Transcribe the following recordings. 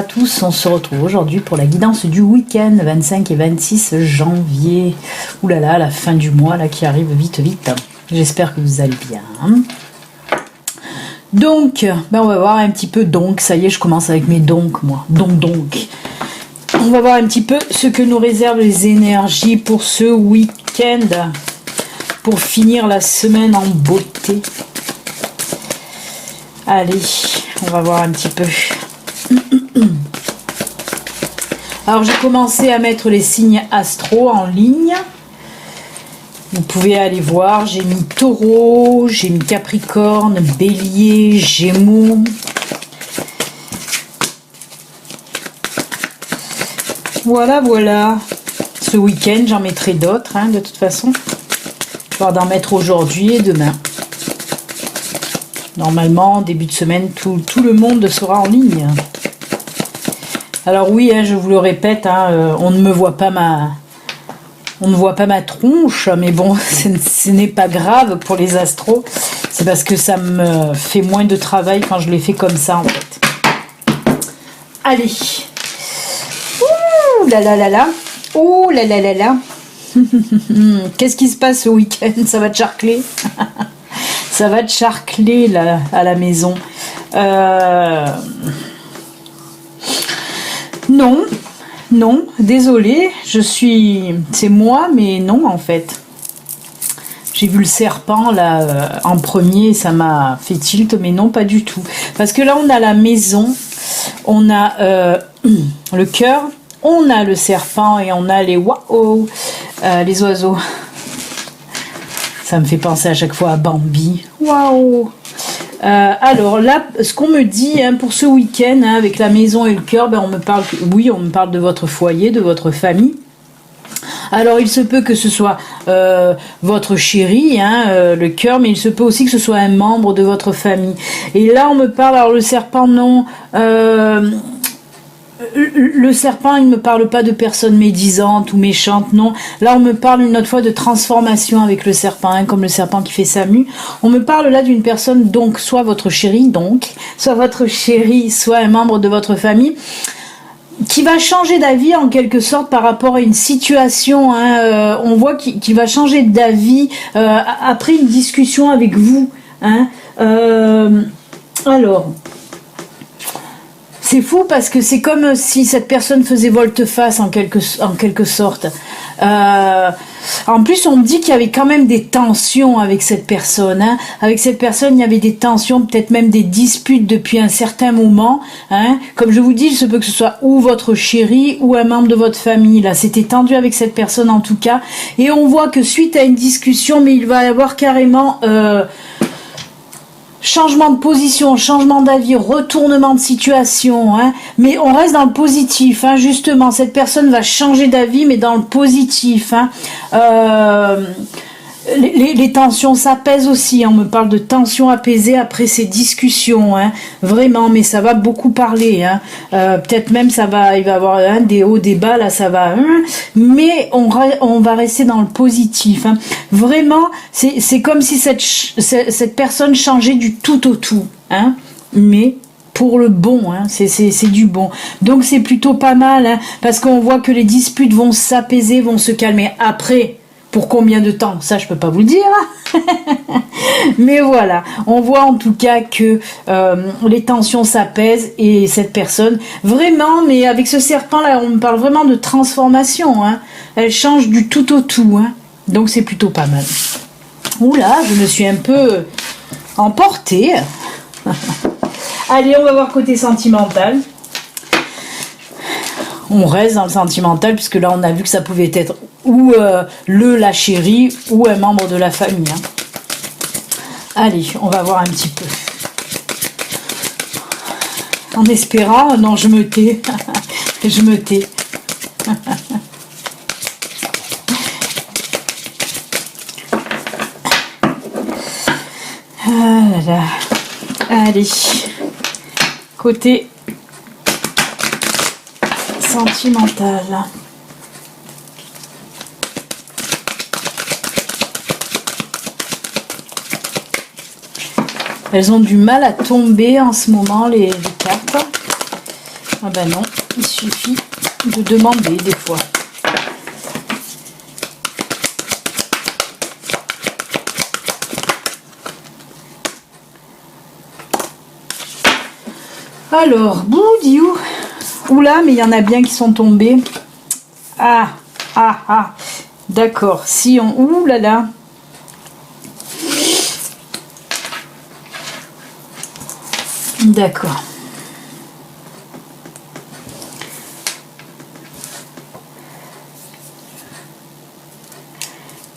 à tous, on se retrouve aujourd'hui pour la guidance du week-end 25 et 26 janvier. Ouh là là, la fin du mois là qui arrive vite vite. J'espère que vous allez bien. Donc, on va voir un petit peu ça y est, je commence avec mes moi. On va voir un petit peu ce que nous réservent les énergies pour ce week-end. Pour finir la semaine en beauté. Allez, on va voir un petit peu. Alors j'ai commencé à mettre les signes astro en ligne. Vous pouvez aller voir, j'ai mis Taureau, j'ai mis Capricorne, Bélier, Gémeaux. Voilà. Ce week-end, j'en mettrai d'autres, de toute façon. Je vais d'en mettre aujourd'hui et demain. Normalement, début de semaine, tout le monde sera en ligne. Alors oui, je vous le répète, on ne voit pas ma tronche, mais bon, ce n'est pas grave pour les astros. C'est parce que ça me fait moins de travail quand je les fais comme ça, en fait. Allez. Ouh là là là là. Ouh là là là là. Qu'est-ce qui se passe ce week-end? Ça va te charcler. Ça va te charcler là, à la maison. Non, désolée, c'est moi, mais non en fait. J'ai vu le serpent là en premier, ça m'a fait tilt, mais non, pas du tout. Parce que là, on a la maison, on a le cœur, on a le serpent et on a les les oiseaux. Ça me fait penser à chaque fois à Bambi. Waouh! Alors là, ce qu'on me dit pour ce week-end, avec la maison et le cœur, on me parle de votre foyer, de votre famille. Alors il se peut que ce soit votre chéri, le cœur, mais il se peut aussi que ce soit un membre de votre famille. Et là, on me parle, alors le serpent, non. Le serpent, il ne me parle pas de personnes médisantes ou méchantes, non. Là, on me parle une autre fois de transformation avec le serpent, comme le serpent qui fait sa mue. On me parle là d'une personne, donc, soit votre chéri, soit un membre de votre famille, qui va changer d'avis en quelque sorte par rapport à une situation. On voit qu'il va changer d'avis après une discussion avec vous. Alors... C'est fou parce que c'est comme si cette personne faisait volte-face en quelque sorte. En plus, on me dit qu'il y avait quand même des tensions avec cette personne. Avec cette personne, il y avait des tensions, peut-être même des disputes depuis un certain moment. Comme je vous dis, il se peut que ce soit ou votre chéri ou un membre de votre famille. Là, c'était tendu avec cette personne en tout cas. Et on voit que suite à une discussion, mais il va y avoir carrément... changement de position, changement d'avis, retournement de situation, mais on reste dans le positif, justement, cette personne va changer d'avis, mais dans le positif, les tensions s'apaisent aussi, on me parle de tensions apaisées après ces discussions, vraiment, mais ça va beaucoup parler, peut-être même il va y avoir des hauts, des bas, là ça va, mais on va rester dans le positif, vraiment, c'est comme si cette personne changeait du tout au tout, mais pour le bon, c'est du bon, donc c'est plutôt pas mal, parce qu'on voit que les disputes vont s'apaiser, vont se calmer après. Pour combien de temps? Ça, je peux pas vous le dire. Mais voilà, on voit en tout cas que les tensions s'apaisent et cette personne, vraiment, mais avec ce serpent-là, on me parle vraiment de transformation. Elle change du tout au tout. Donc, c'est plutôt pas mal. Oula, je me suis un peu emportée. Allez, on va voir côté sentimental. On reste dans le sentimental puisque là on a vu que ça pouvait être ou la chérie ou un membre de la famille. Allez, on va voir un petit peu. En espérant, non je me tais, je me tais. Ah là là. Allez, côté sentimental. Elles ont du mal à tomber en ce moment, les cartes. Ah ben non, il suffit de demander des fois. Alors, boudiou. Oula, mais il y en a bien qui sont tombés. Ah, ah, ah. D'accord. Si on... Ouh là là. D'accord.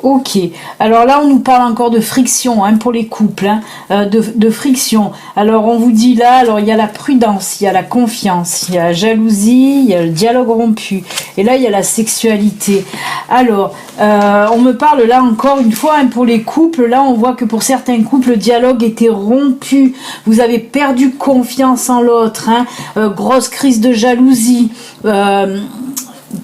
Ok, alors là on nous parle encore de friction hein, pour les couples, hein, de friction. Alors on vous dit là, alors il y a la prudence, il y a la confiance, il y a la jalousie, il y a le dialogue rompu. Et là il y a la sexualité. Alors on me parle là encore une fois hein, pour les couples, là on voit que pour certains couples le dialogue était rompu. Vous avez perdu confiance en l'autre, hein, grosse crise de jalousie.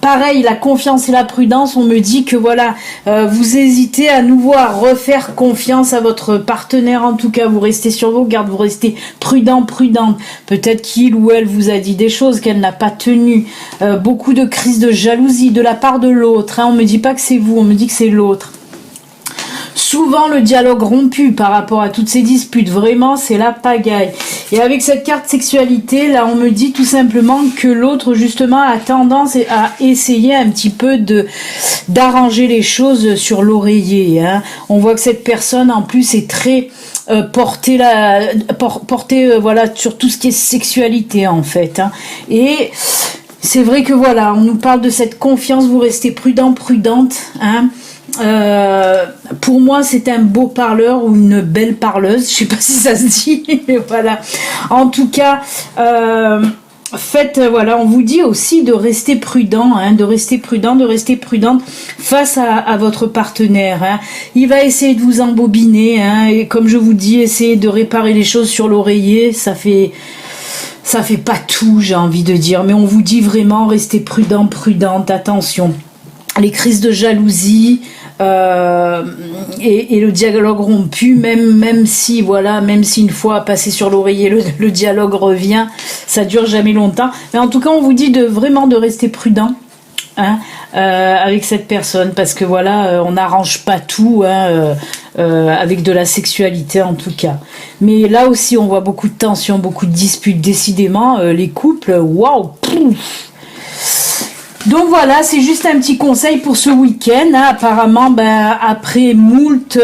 Pareil, la confiance et la prudence, on me dit que voilà, vous hésitez à nouveau à refaire confiance à votre partenaire, en tout cas, vous restez sur vos gardes, vous restez prudente. Peut-être qu'il ou elle vous a dit des choses qu'elle n'a pas tenues. Beaucoup de crises de jalousie de la part de l'autre. Hein. On me dit pas que c'est vous, on me dit que c'est l'autre. Souvent le dialogue rompu par rapport à toutes ces disputes, vraiment c'est la pagaille. Et avec cette carte sexualité, là on me dit tout simplement que l'autre justement a tendance à essayer un petit peu d'arranger les choses sur l'oreiller. Hein. On voit que cette personne en plus est très portée voilà, sur tout ce qui est sexualité en fait. Hein. Et c'est vrai que voilà, on nous parle de cette confiance, vous restez prudente. Hein. Pour moi c'est un beau parleur ou une belle parleuse, je sais pas si ça se dit, mais voilà. En tout cas, faites, voilà, on vous dit aussi de rester prudent, hein, de rester prudente face à votre partenaire. Hein. Il va essayer de vous embobiner, hein, et comme je vous dis, essayez de réparer les choses sur l'oreiller, ça fait pas tout, j'ai envie de dire, mais on vous dit vraiment restez prudente, attention. Les crises de jalousie et le dialogue rompu, même si une fois passé sur l'oreiller le dialogue revient, ça dure jamais longtemps. Mais en tout cas, on vous dit vraiment de rester prudent. Hein, avec cette personne parce que voilà on n'arrange pas tout hein, avec de la sexualité en tout cas, mais là aussi on voit beaucoup de tensions, beaucoup de disputes, décidément les couples waouh. Donc voilà, c'est juste un petit conseil pour ce week-end. Hein. Apparemment, après moult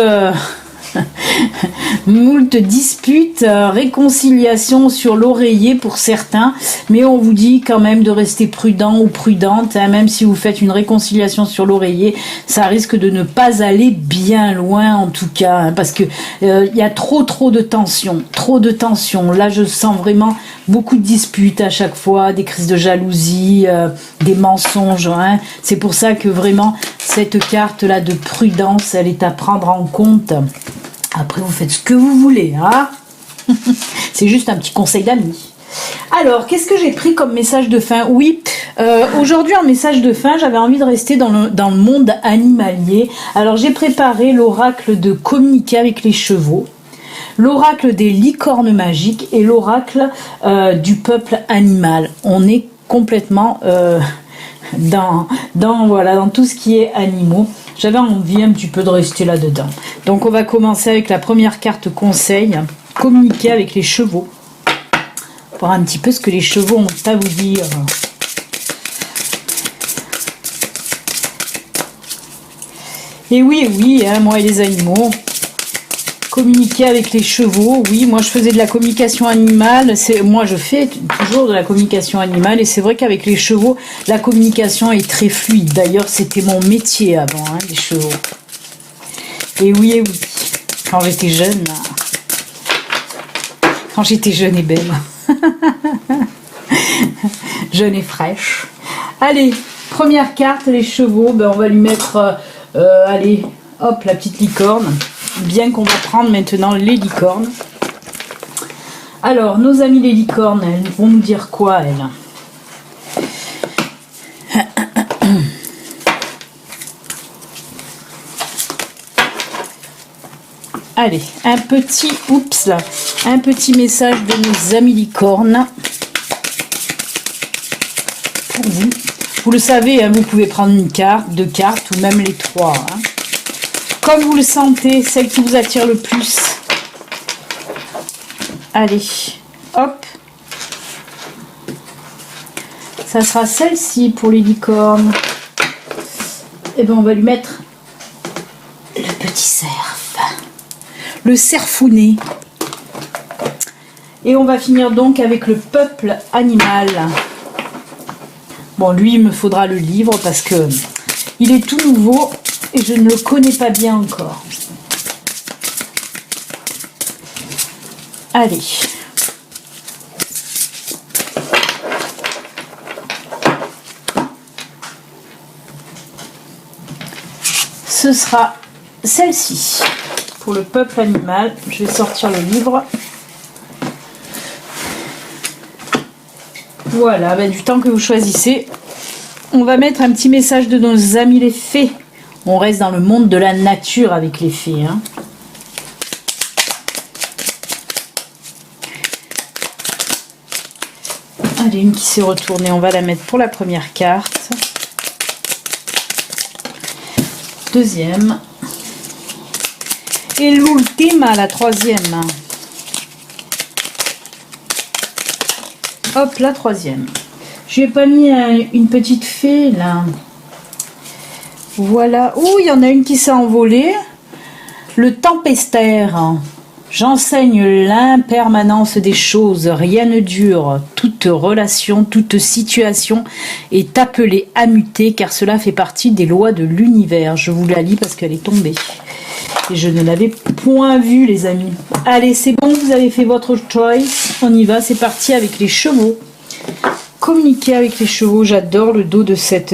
disputes, réconciliation sur l'oreiller pour certains, mais on vous dit quand même de rester prudent ou prudente, hein, même si vous faites une réconciliation sur l'oreiller, ça risque de ne pas aller bien loin en tout cas, hein, parce que y a trop de tension, là je sens vraiment beaucoup de disputes à chaque fois, des crises de jalousie, des mensonges, hein. C'est pour ça que vraiment cette carte là de prudence, elle est à prendre en compte. Après, vous faites ce que vous voulez, hein. C'est juste un petit conseil d'amis. Alors, qu'est-ce que j'ai pris comme message de fin? Oui, aujourd'hui, en message de fin, j'avais envie de rester dans le monde animalier. Alors, j'ai préparé l'oracle de communiquer avec les chevaux, l'oracle des licornes magiques et l'oracle du peuple animal. On est complètement dans tout ce qui est animaux. J'avais envie un petit peu de rester là-dedans. Donc on va commencer avec la première carte conseil, communiquer avec les chevaux. Voir un petit peu ce que les chevaux ont à vous dire. Et oui, hein, moi et les animaux. Communiquer avec les chevaux, oui, moi je faisais de la communication animale, moi je fais toujours de la communication animale et c'est vrai qu'avec les chevaux, la communication est très fluide. D'ailleurs, c'était mon métier avant, hein, les chevaux. Et oui, quand j'étais jeune, et belle, jeune et fraîche. Allez, première carte, les chevaux, on va lui mettre, allez, hop, la petite licorne. Bien qu'on va prendre maintenant les licornes. Alors, nos amis les licornes, elles vont nous dire quoi, elles? Allez, un petit message de nos amis licornes. pour vous. Vous le savez, hein, vous pouvez prendre une carte, 2 cartes ou même les 3. Hein. Comme vous le sentez, celle qui vous attire le plus. Allez, hop. Ça sera celle-ci pour les licornes. Et bien on va lui mettre le petit cerf. Le cerfounet. Et on va finir donc avec le peuple animal. Bon, lui, il me faudra le livre parce que il est tout nouveau et je ne le connais pas bien encore. Allez. Ce sera celle-ci pour le peuple animal. Je vais sortir le livre. Voilà, ben, du temps que vous choisissez, on va mettre un petit message de nos amis les fées. On reste dans le monde de la nature avec les fées. Hein. Allez, une qui s'est retournée, on va la mettre pour la première carte. Deuxième. Et l'ultima, la troisième. Hop, la troisième. Je n'ai pas mis une petite fée, là. Voilà. Ouh, il y en a une qui s'est envolée. Le tempestaire. J'enseigne l'impermanence des choses. Rien ne dure. Toute relation, toute situation est appelée à muter, car cela fait partie des lois de l'univers. Je vous la lis parce qu'elle est tombée. Et je ne l'avais point vue, les amis. Allez, c'est bon, vous avez fait votre choice. On y va, c'est parti avec les chevaux. Communiquer avec les chevaux, j'adore le dos de cet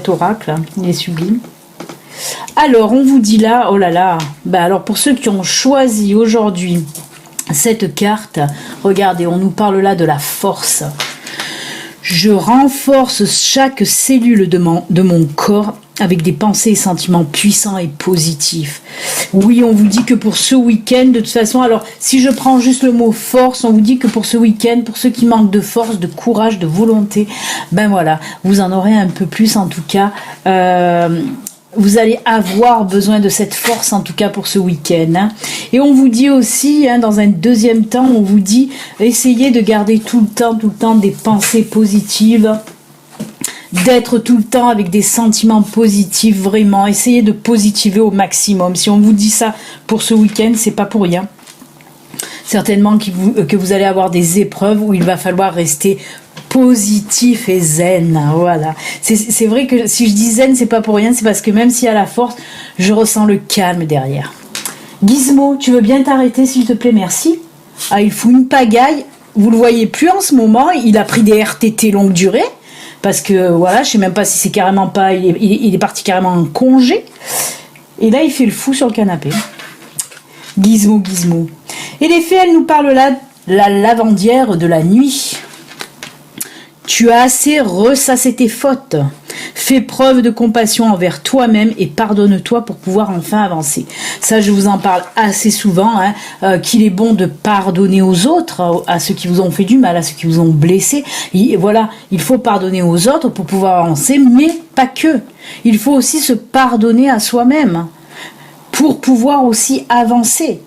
oracle. Il est sublime. Alors, on vous dit là, oh là là, bah alors pour ceux qui ont choisi aujourd'hui cette carte, regardez, on nous parle là de la force. Je renforce chaque cellule de mon corps avec des pensées et sentiments puissants et positifs. Oui, on vous dit que pour ce week-end, de toute façon, alors si je prends juste le mot force, on vous dit que pour ce week-end, pour ceux qui manquent de force, de courage, de volonté, ben voilà, vous en aurez un peu plus en tout cas. Vous allez avoir besoin de cette force en tout cas pour ce week-end. Hein. Et on vous dit aussi, hein, dans un deuxième temps, on vous dit essayez de garder tout le temps des pensées positives, d'être tout le temps avec des sentiments positifs, vraiment. Essayez de positiver au maximum. Si on vous dit ça pour ce week-end, c'est pas pour rien. Certainement que vous allez avoir des épreuves où il va falloir rester positif et zen, voilà. C'est vrai que si je dis zen, c'est pas pour rien, c'est parce que même s'il y a la force, je ressens le calme derrière. Gizmo, tu veux bien t'arrêter s'il te plaît, merci. Ah, il fout une pagaille, vous le voyez plus en ce moment, il a pris des RTT longue durée, parce que voilà, je sais même pas si c'est carrément pas, il est parti carrément en congé, et là il fait le fou sur le canapé. Gizmo. Et les fées, elles nous parlent là, la lavandière de la nuit. Tu as assez ressassé tes fautes. Fais preuve de compassion envers toi-même et pardonne-toi pour pouvoir enfin avancer. Ça, je vous en parle assez souvent, hein, qu'il est bon de pardonner aux autres, à ceux qui vous ont fait du mal, à ceux qui vous ont blessé. Voilà, il faut pardonner aux autres pour pouvoir avancer, mais pas que. Il faut aussi se pardonner à soi-même pour pouvoir aussi avancer.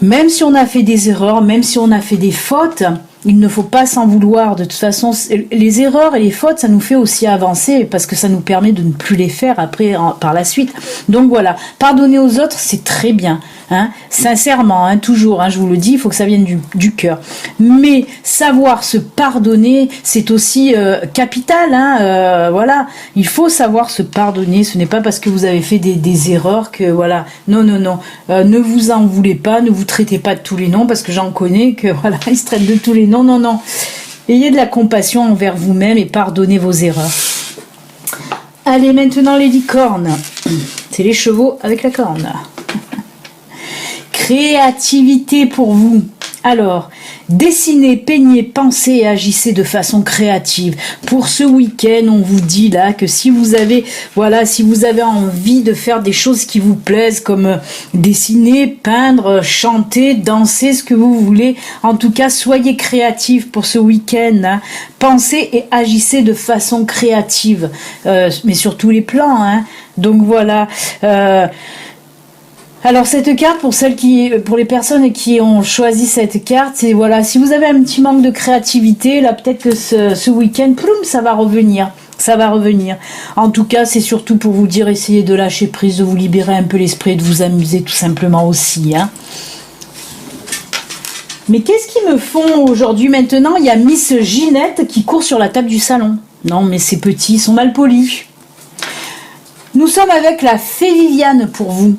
Même si on a fait des erreurs, même si on a fait des fautes, il ne faut pas s'en vouloir. De toute façon, les erreurs et les fautes, ça nous fait aussi avancer parce que ça nous permet de ne plus les faire après, par la suite. Donc voilà, pardonner aux autres, c'est très bien. Hein, sincèrement, hein, toujours, hein, je vous le dis, il faut que ça vienne du cœur. Mais savoir se pardonner, c'est aussi capital. Hein, voilà, il faut savoir se pardonner. Ce n'est pas parce que vous avez fait des erreurs que voilà. Non. Ne vous en voulez pas, ne vous traitez pas de tous les noms parce que j'en connais que voilà, ils se traitent de tous les noms. Non. Ayez de la compassion envers vous-même et pardonnez vos erreurs. Allez, maintenant les licornes. C'est les chevaux avec la corne. Créativité pour vous. Alors, Dessinez, peignez, pensez et agissez de façon créative. Pour ce week-end, on vous dit là que si vous avez, voilà, si vous avez envie de faire des choses qui vous plaisent, comme dessiner, peindre, chanter, danser, ce que vous voulez, en tout cas, soyez créatifs pour ce week-end. Hein. Pensez et agissez de façon créative, mais sur tous les plans. Hein. Donc voilà. Alors cette carte, pour les personnes qui ont choisi cette carte, c'est voilà, si vous avez un petit manque de créativité, là peut-être que ce week-end, ploum, ça va revenir. Ça va revenir. En tout cas, c'est surtout pour vous dire, essayez de lâcher prise, de vous libérer un peu l'esprit et de vous amuser tout simplement aussi. Hein. Mais qu'est-ce qu'ils me font aujourd'hui maintenant? Il y a Miss Ginette qui court sur la table du salon. Non, mais ces petits, ils sont mal polis. Nous sommes avec la fée Viviane pour vous.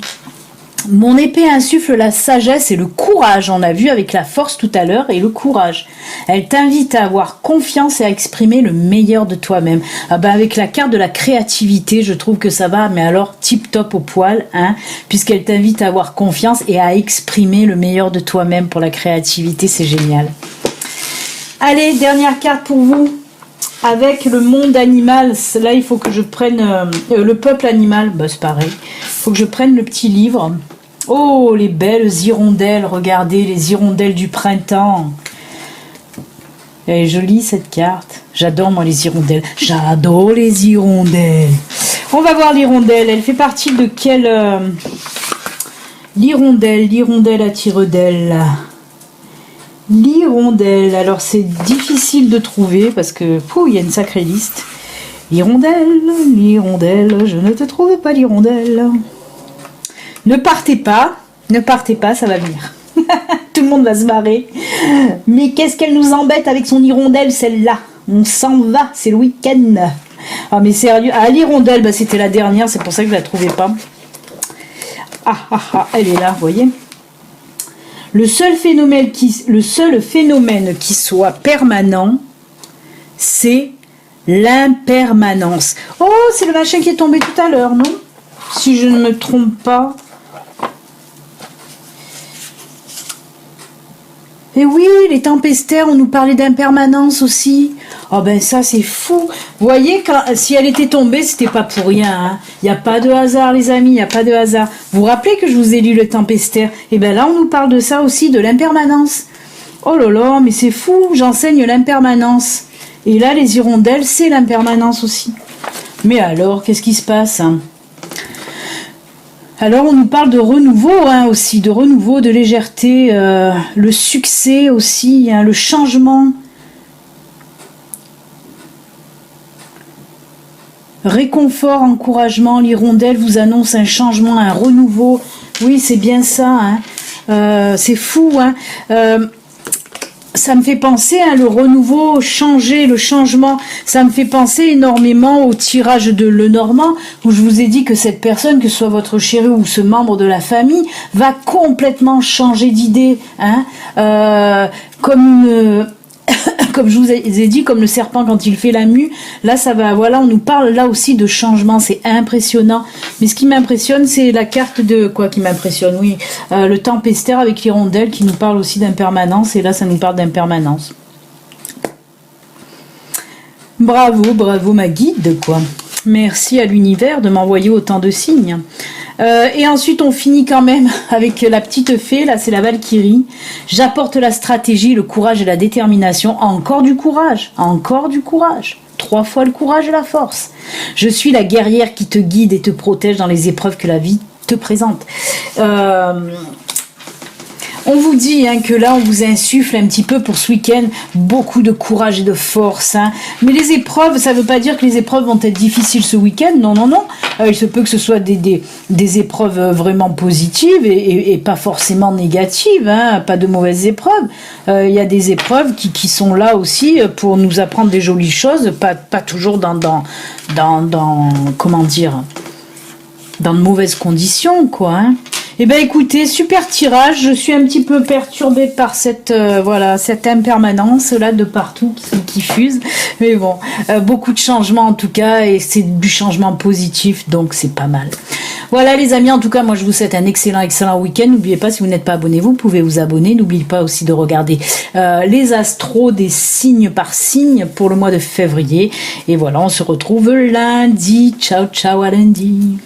Mon épée insuffle la sagesse et le courage, on a vu avec la force tout à l'heure, et le courage. Elle t'invite à avoir confiance et à exprimer le meilleur de toi-même. Ah ben avec la carte de la créativité, je trouve que ça va, mais alors tip top au poil, hein, puisqu'elle t'invite à avoir confiance et à exprimer le meilleur de toi-même pour la créativité, c'est génial. Allez, dernière carte pour vous. Avec le monde animal, là il faut que je prenne le peuple animal, bah, c'est pareil. Il faut que je prenne le petit livre. Oh, les belles hirondelles, regardez les hirondelles du printemps. Elle est jolie cette carte. J'adore moi les hirondelles. J'adore les hirondelles. On va voir l'hirondelle. Elle fait partie de quelle l'hirondelle à tire-d'elle. L'hirondelle, alors c'est difficile de trouver parce que il y a une sacrée liste. L'hirondelle, je ne te trouve pas l'hirondelle. Ne partez pas, ça va venir. Tout le monde va se marrer. Mais qu'est-ce qu'elle nous embête avec son hirondelle, celle-là? On s'en va, c'est le week-end. Ah mais sérieux, ah l'hirondelle, bah, c'était la dernière, c'est pour ça que je la trouvais pas. Elle est là, vous voyez. Le seul phénomène qui soit permanent, c'est l'impermanence. Oh, c'est le machin qui est tombé tout à l'heure, non? Si je ne me trompe pas. Et oui, les tempestaires, on nous parlait d'impermanence aussi. Oh ben ça, c'est fou. Vous voyez, si elle était tombée, c'était pas pour rien. Hein. Il n'y a pas de hasard, les amis, il n'y a pas de hasard. Vous vous rappelez que je vous ai lu le tempestaire? Et ben là, on nous parle de ça aussi, de l'impermanence. Oh là là, mais c'est fou, j'enseigne l'impermanence. Et là, les hirondelles, c'est l'impermanence aussi. Mais alors, qu'est-ce qui se passe hein? Alors on nous parle de renouveau hein, aussi, de renouveau, de légèreté, le succès aussi, hein, le changement. Réconfort, encouragement, l'hirondelle vous annonce un changement, un renouveau. Oui, c'est bien ça, hein. C'est fou. Hein. Ça me fait penser, hein, le renouveau, changer, le changement, ça me fait penser énormément au tirage de Lenormand, où je vous ai dit que cette personne, que ce soit votre chéri ou ce membre de la famille, va complètement changer d'idée, hein, comme je vous ai dit, comme le serpent quand il fait la mue, là ça va, voilà, on nous parle là aussi de changement, c'est impressionnant. Mais ce qui m'impressionne, c'est la carte de, quoi qui m'impressionne, oui, le tempestaire avec l'hirondelle qui nous parle aussi d'impermanence, et là ça nous parle d'impermanence. Bravo, bravo ma guide, quoi. Merci à l'univers de m'envoyer autant de signes. Et ensuite, on finit quand même avec la petite fée, là, c'est la Valkyrie. J'apporte la stratégie, le courage et la détermination. Encore du courage, encore du courage. 3 fois le courage et la force. Je suis la guerrière qui te guide et te protège dans les épreuves que la vie te présente. On vous dit hein, que là, on vous insuffle un petit peu pour ce week-end beaucoup de courage et de force. Hein. Mais les épreuves, ça ne veut pas dire que les épreuves vont être difficiles ce week-end. Non, non, non. Il se peut que ce soit des épreuves vraiment positives et pas forcément négatives. Hein, pas de mauvaises épreuves. Il y a des épreuves qui sont là aussi pour nous apprendre des jolies choses. Pas toujours dans comment dire, dans de mauvaises conditions, quoi. Hein. Eh ben écoutez, super tirage. Je suis un petit peu perturbée par cette voilà cette impermanence là de partout qui fuse. Mais bon, beaucoup de changements en tout cas et c'est du changement positif donc c'est pas mal. Voilà les amis, en tout cas moi je vous souhaite un excellent week-end. N'oubliez pas, si vous n'êtes pas abonné, vous pouvez vous abonner. N'oubliez pas aussi de regarder les astros des signes par signe pour le mois de février. Et voilà, on se retrouve lundi. Ciao ciao à lundi.